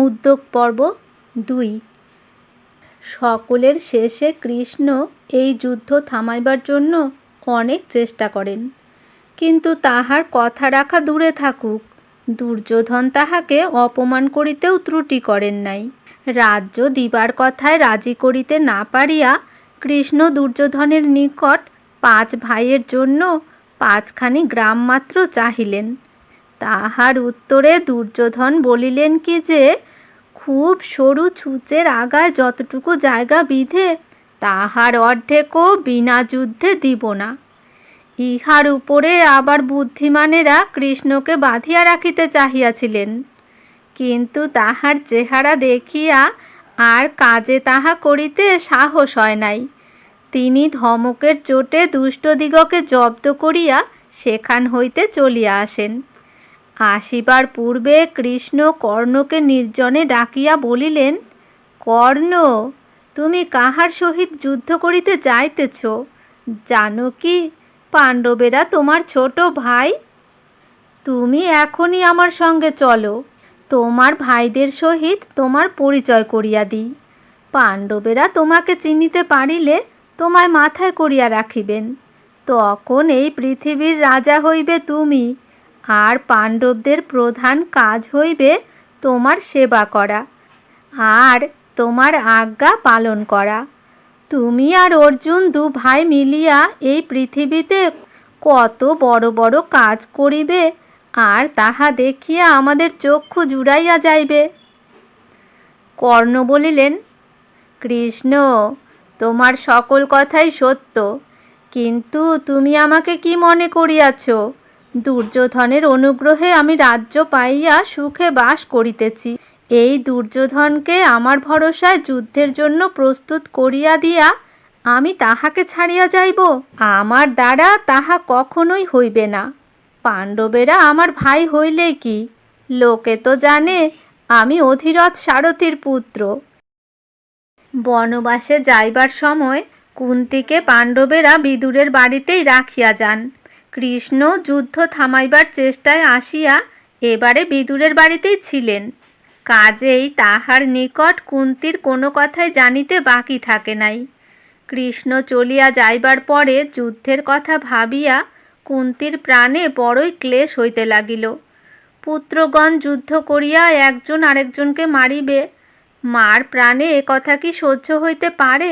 উদ্যোগ পর্ব ২। সকলের শেষে কৃষ্ণ এই যুদ্ধ থামাইবার জন্য অনেক চেষ্টা করেন, কিন্তু তাহার কথা রাখা দূরে থাকুক, দুর্যোধন তাহাকে অপমান করিতেও ত্রুটি করেন নাই। রাজ্য দিবার কথায় রাজি করিতে না পারিয়া কৃষ্ণ দুর্যোধনের নিকট ৫ ভাইয়ের জন্য ৫খানি গ্রাম মাত্র চাহিলেন। তাহার উত্তরে দুর্যোধন বলিলেন কি যে, খুব সরু ছুঁচের আগায় যতটুকু জায়গা বিধে তাহার অর্ধেকও বিনা যুদ্ধে দিব না। ইহার উপরে আবার বুদ্ধিমানেরা কৃষ্ণকে বাঁধিয়া রাখিতে চাহিয়াছিলেন, কিন্তু তাহার চেহারা দেখিয়া আর কাজে তাহা করিতে সাহস হয় নাই। তিনি ধমকের চোটে দুষ্টদিগকে জব্দ করিয়া সেখান হইতে চলিয়া আসেন। আসিবার পূর্বে কৃষ্ণ কর্ণকে নির্জনে ডাকিয়া বলিলেন, কর্ণ, তুমি কাহার সহিত যুদ্ধ করিতে যাইতেছ? জানো কি পাণ্ডবেরা তোমার ছোট ভাই? তুমি এখনই আমার সঙ্গে চলো, তোমার ভাইদের সহিত তোমার পরিচয় করিয়া দিই। পাণ্ডবেরা তোমাকে চিনিতে পারিলে তোমায় মাথায় করিয়া রাখিবেন। তখন এই পৃথিবীর রাজা হইবে তুমি, আর পাণ্ডবদের প্রধান কাজ হইবে তোমার সেবা করা আর তোমার আজ্ঞা পালন করা। তুমি আর অর্জুন ২ ভাই মিলিয়া এই পৃথিবীতে কত বড় বড় কাজ করিবে, আর তাহা দেখিয়া আমাদের চক্ষু জুড়াইয়া যাইবে। কর্ণ বলিলেন, কৃষ্ণ, তোমার সকল কথাই সত্য, কিন্তু তুমি আমাকে কি মনে করিয়াছ? দুর্যোধনের অনুগ্রহে আমি রাজ্য পাইয়া সুখে বাস করিতেছি। এই দুর্যোধনকে আমার ভরসায় যুদ্ধের জন্য প্রস্তুত করিয়া দিয়া আমি তাহাকে ছাড়িয়া যাইব? আমার দ্বারা তাহা কখনোই হইবে না। পাণ্ডবেরা আমার ভাই হইলে কি, লোকে তো জানে আমি অধিরথ সারথীর পুত্র। বনবাসে যাইবার সময় কুন্তিকে পাণ্ডবেরা বিদুরের বাড়িতেই রাখিয়া যান। কৃষ্ণ যুদ্ধ থামাইবার চেষ্টায় আসিয়া এবারে বিদুরের বাড়িতেই ছিলেন। কাজেই তাহার নিকট কুন্তির কোনো কথাই জানিতে বাকি থাকে নাই। কৃষ্ণ চলিয়া যাইবার পরে যুদ্ধের কথা ভাবিয়া কুন্তির প্রাণে বড়ই ক্লেশ হইতে লাগিল। পুত্রগণ যুদ্ধ করিয়া একজন আরেকজনকে মারিবে, মার প্রাণে এ কথা কি সহ্য হইতে পারে?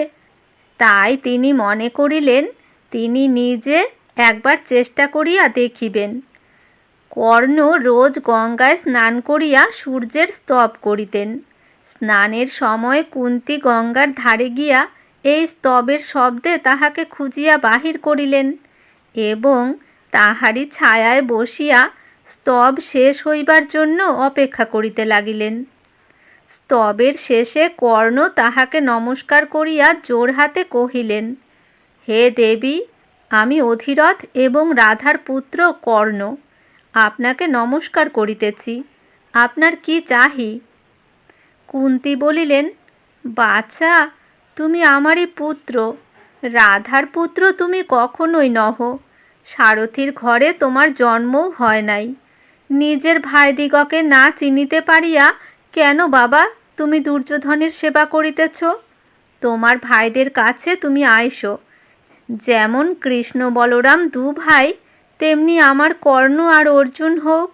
তাই তিনি মনে করিলেন তিনি নিজে একবার চেষ্টা করিয়া দেখিবেন। কর্ণ রোজ গঙ্গায় স্নান করিয়া সূর্যের স্তব করিতেন। স্নানের সময় কুন্তি গঙ্গার ধারে গিয়া এই স্তবের শব্দে তাহাকে খুঁজিয়া বাহির করিলেন এবং তাহারই ছায়ায় বসিয়া স্তব শেষ হইবার জন্য অপেক্ষা করিতে লাগিলেন। স্তবের শেষে কর্ণ তাহাকে নমস্কার করিয়া জোড়হাতে কহিলেন, হে দেবী, আমি অধিরথ এবং রাধার পুত্র কর্ণ, আপনাকে নমস্কার করিতেছি। আপনার কি চাহি? কুন্তি বলিলেন, বাছা, তুমি আমারই পুত্র, রাধার পুত্র তুমি কখনোই নহ। সারথীর ঘরে তোমার জন্মও হয় নাই। নিজের ভাইদিগকে না চিনিতে পারিয়া কেন বাবা তুমি দুর্যোধনের সেবা করিতেছ? তোমার ভাইদের কাছে তুমি আইসো। যেমন কৃষ্ণ বলরাম ২ ভাই, তেমনি আমার কর্ণ আর অর্জুন হোক।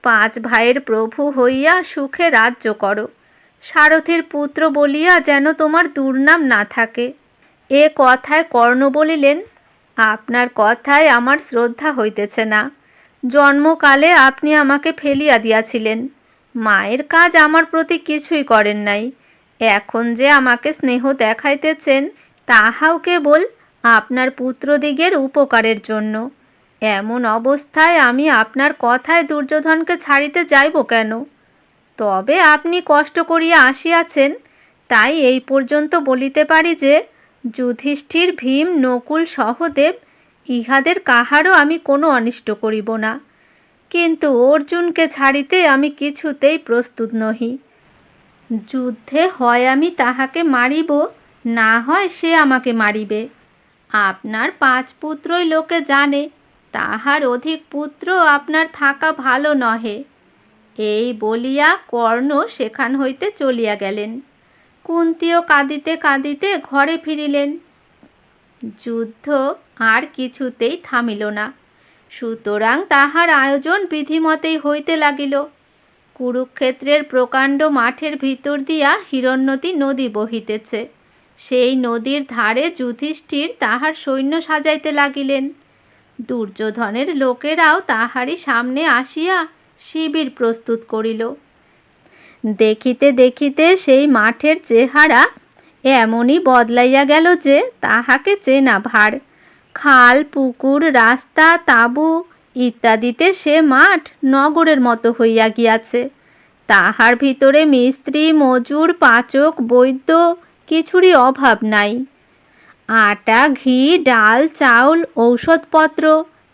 ৫ ভাইয়ের প্রভু হইয়া সুখে রাজ্য করো। সারথীর পুত্র বলিয়া যেন তোমার দুর্নাম না থাকে। এ কথায় কর্ণ বলিলেন, আপনার কথায় আমার শ্রদ্ধা হইতেছে না। জন্মকালে আপনি আমাকে ফেলিয়া দিয়াছিলেন, মায়ের কাজ আমার প্রতি কিছুই করেন নাই। এখন যে আমাকে স্নেহ দেখাইতেছেন তাহাও কেবল আপনার পুত্রদিগের উপকারের জন্য। এমন অবস্থায় আমি আপনার কথায় দুর্যোধনকে ছাড়িতে যাইব কেন? তবে আপনি কষ্ট করিয়া আসিয়াছেন, তাই এই পর্যন্ত বলিতে পারি যে যুধিষ্ঠির, ভীম, নকুল, সহদেব ইহাদের কাহারও আমি কোনো অনিষ্ট করিব না, কিন্তু অর্জুনকে ছাড়িতে আমি কিছুতেই প্রস্তুত নহি। যুদ্ধে হয় আমি তাহাকে মারিব, না হয় সে আমাকে মারিবে। আপনার ৫ পুত্রই লোকে জানে, তাহার অধিক পুত্র আপনার থাকা ভালো নহে। এই বলিয়া কর্ণ সেখান হইতে চলিয়া গেলেন। কুন্তীও কাঁদিতে কাঁদিতে ঘরে ফিরিলেন। যুদ্ধ আর কিছুতেই থামিল না, সুতরাং তাহার আয়োজন বিধিমতেই হইতে লাগিল। কুরুক্ষেত্রের প্রকাণ্ড মাঠের ভিতর দিয়া হিরণ্যতী নদী বহিতেছে। সেই নদীর ধারে যুধিষ্ঠির তাহার সৈন্য সাজাইতে লাগিলেন। দুর্যোধনের লোকেরাও তাহারই সামনে আসিয়া শিবির প্রস্তুত করিল। দেখিতে দেখিতে সেই মাঠের চেহারা এমনই বদলাইয়া গেল যে তাহাকে চেনা ভার। খাল, পুকুর, রাস্তা, তাঁবু ইত্যাদিতে সে মাঠ নগরের মতো হইয়া গিয়াছে। তাহার ভিতরে মিস্ত্রি, মজুর, পাচক, বৈদ্য কিছুরই অভাব নাই। আটা, ঘি, ডাল, চাউল, ঔষধপত্র,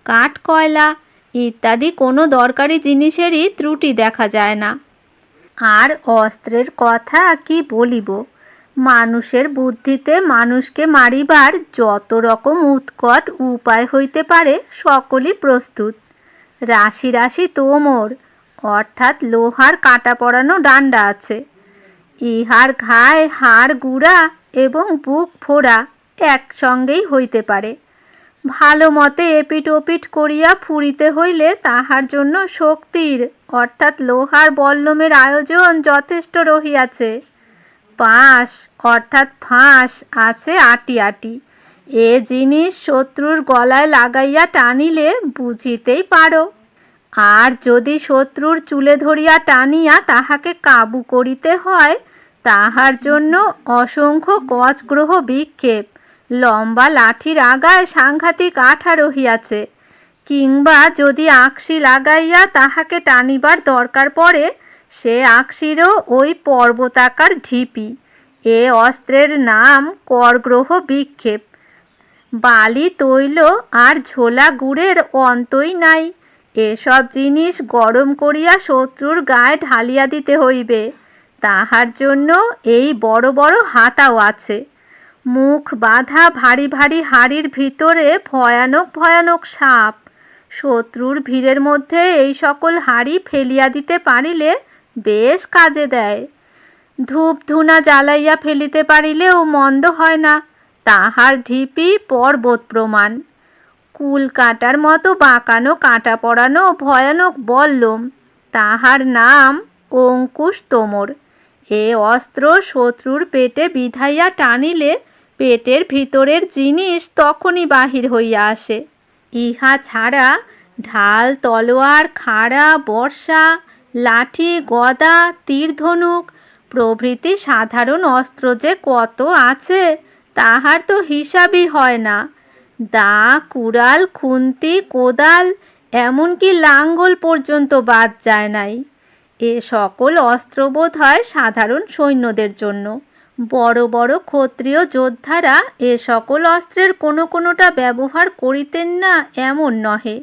কাঠ, কয়লা ইত্যাদি কোনো দরকারি জিনিসেরই ত্রুটি দেখা যায় না। আর অস্ত্রের কথা কি বলিব, মানুষের বুদ্ধিতে মানুষকে মারিবার যত রকম উৎকট উপায় হইতে পারে সকলই প্রস্তুত। রাশি রাশি তোমর অর্থাৎ লোহার কাটা পড়ানো ডান্ডা আছে। ইহার ঘায়ে হাড় গুঁড়া এবং বুক ফোড়া একসঙ্গেই হইতে পারে। ভালো মতে এপিট ওপিট করিয়া ফুরিতে হইলে তাহার জন্য শক্তির অর্থাৎ লোহার বল্লমের আয়োজন যথেষ্ট রহিয়াছে। পাশ অর্থাৎ ফাঁস আছে আটি আটি। এ জিনিস শত্রুর গলায় লাগাইয়া টানিলে বুঝিতেই পারো। আর যদি শত্রুর চুলে ধরিয়া টানিয়া তাহাকে কাবু করিতে হয়, তাহার জন্য অসংখ্য কচগ্রহ বিক্ষেপ, লম্বা লাঠির আগায় সাংঘাতিক আঠা রহিয়াছে। কিংবা যদি আকশি লাগাইয়া তাহাকে টানিবার দরকার পড়ে, সে আকশিরও ওই পর্বতাকার ঢিপি। এ অস্ত্রের নাম করগ্রহ বিক্ষেপ। বালি, তৈল আর ঝোলা গুড়ের অন্তই নাই। এসব জিনিস গরম করিয়া শত্রুর গায়ে ঢালিয়া দিতে হইবে। তাহার জন্য এই বড় বড় হাতাও আছে। মুখ বাঁধা ভারী ভারী হাড়ির ভিতরে ভয়ানক ভয়ানক সাপ। শত্রুর ভিড়ের মধ্যে এই সকল হাড়ি ফেলিয়া দিতে পারিলে বেশ কাজে দেয়। ধূপ ধুনা জ্বালাইয়া ফেলিতে পারিলেও মন্দ হয় না। তাহার ঢিপি পর্বত প্রমাণ। কুল কাটার মতো বাঁকানো কাটা পড়ানো ভয়ানক বল্লম, তাহার নাম অঙ্কুশ তোমর। এ অস্ত্র শত্রুর পেটে বিধাইয়া টানিলে পেটের ভিতরের জিনিস তখনই বাহির হইয়া আসে। ইহা ছাড়া ঢাল, তলোয়ার, খাড়া, বর্ষা, লাঠি, গদা, তীর, ধনুক প্রভৃতি সাধারণ অস্ত্র যে কত আছে তাহার তো হিসাবই হয় না। দা, কুড়াল, খুন্তি, কোদাল এমনকি লাঙ্গল পর্যন্ত বাদ যায় নাই। এ সকল অস্ত্র বোধ হয় সাধারণ সৈন্যদের জন্য। বড় বড় ক্ষত্রিয় যোদ্ধারা এ সকল অস্ত্রের কোনোটা ব্যবহার করিতেন না এমন নহে।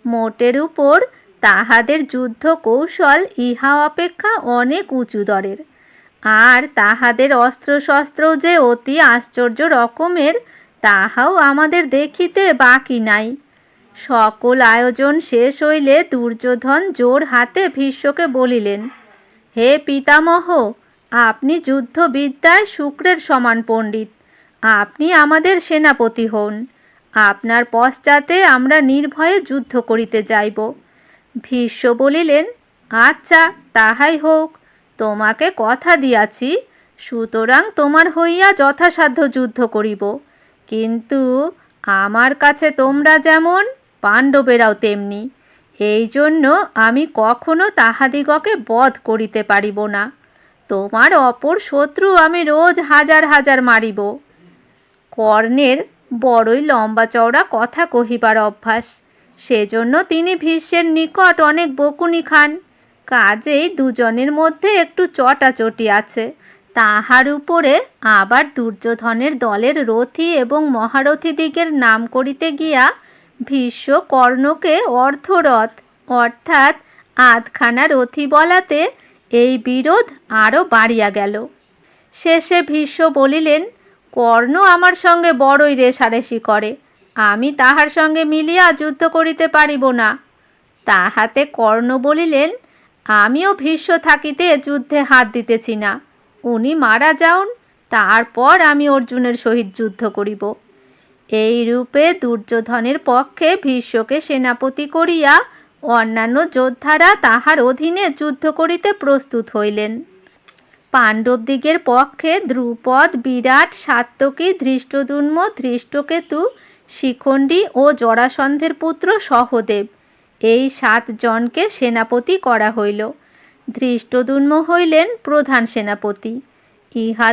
মোটের উপর তাহাদের যুদ্ধ কৌশল ইহা অপেক্ষা অনেক উঁচু দরের। আর তাহাদের অস্ত্রশস্ত্র যে অতি আশ্চর্য রকমের, তাহাও আমাদের দেখিতে বাকি নাই। সকল আয়োজন শেষ হইলে দুর্যোধন জোর হাতে ভীষ্মকে বলিলেন, হে পিতামহ, আপনি যুদ্ধবিদ্যায় শুক্রের সমান পণ্ডিত। আপনি আমাদের সেনাপতি হন। আপনার পশ্চাতে আমরা নির্ভয়ে যুদ্ধ করিতে যাইব। ভীষ্ম বলিলেন, আচ্ছা, তাহাই হোক। তোমাকে কথা দিয়াছি, সুতরাং তোমার হইয়া যথাসাধ্য যুদ্ধ করিব। কিন্তু আমার কাছে তোমরা যেমন, পাণ্ডবেরাও তেমনি। এই জন্য আমি কখনো তাহাদিগকে বধ করিতে পারিব না। তোমার অপর শত্রু আমি রোজ হাজার হাজার মারিব। কর্ণের বড়ই লম্বা চওড়া কথা কহিবার অভ্যাস, সেজন্য তিনি ভীষ্মের নিকট অনেক বকুনি খান। কাজেই দুজনের মধ্যে একটু চটাচটি আছে। তাহার উপরে আবার দুর্যোধনের দলের রথী এবং মহারথীদিগের নাম করিতে গিয়া ভীষ্ম কর্ণকে অর্ধরথ অর্থাৎ আধখানা রথী বলাতে এই বিরোধ আরও বাড়িয়া গেল। শেষে ভীষ্ম বলিলেন, কর্ণ আমার সঙ্গে বড়ই রেষারেষি করে, আমি তাহার সঙ্গে মিলিয়া যুদ্ধ করিতে পারিব না। তাহাতে কর্ণ বলিলেন, আমিও ভীষ্ম থাকিতে যুদ্ধে হাত দিতেছি না। উনি মারা যাউন, তারপর আমি অর্জুনের সহিত যুদ্ধ করিব। এই রূপে দুর্যোধনের পক্ষে ভীষ্মকে সেনাপতি করিয়া অন্যান্য যোদ্ধারা তাহার অধীনে যুদ্ধ করিতে প্রস্তুত হইলেন। পাণ্ডবদিগের পক্ষে দ্রুপদ, বিরাট, সাত্যকী, ধৃষ্টদ্যুম্ন, ধৃষ্টকেতু, শিখণ্ডী ও জরাসন্ধের পুত্র সহদেব, এই 7 জনকে সেনাপতি করা হইল। ধৃষ্টদ্যুম্ন হইলেন প্রধান সেনাপতি। ইহা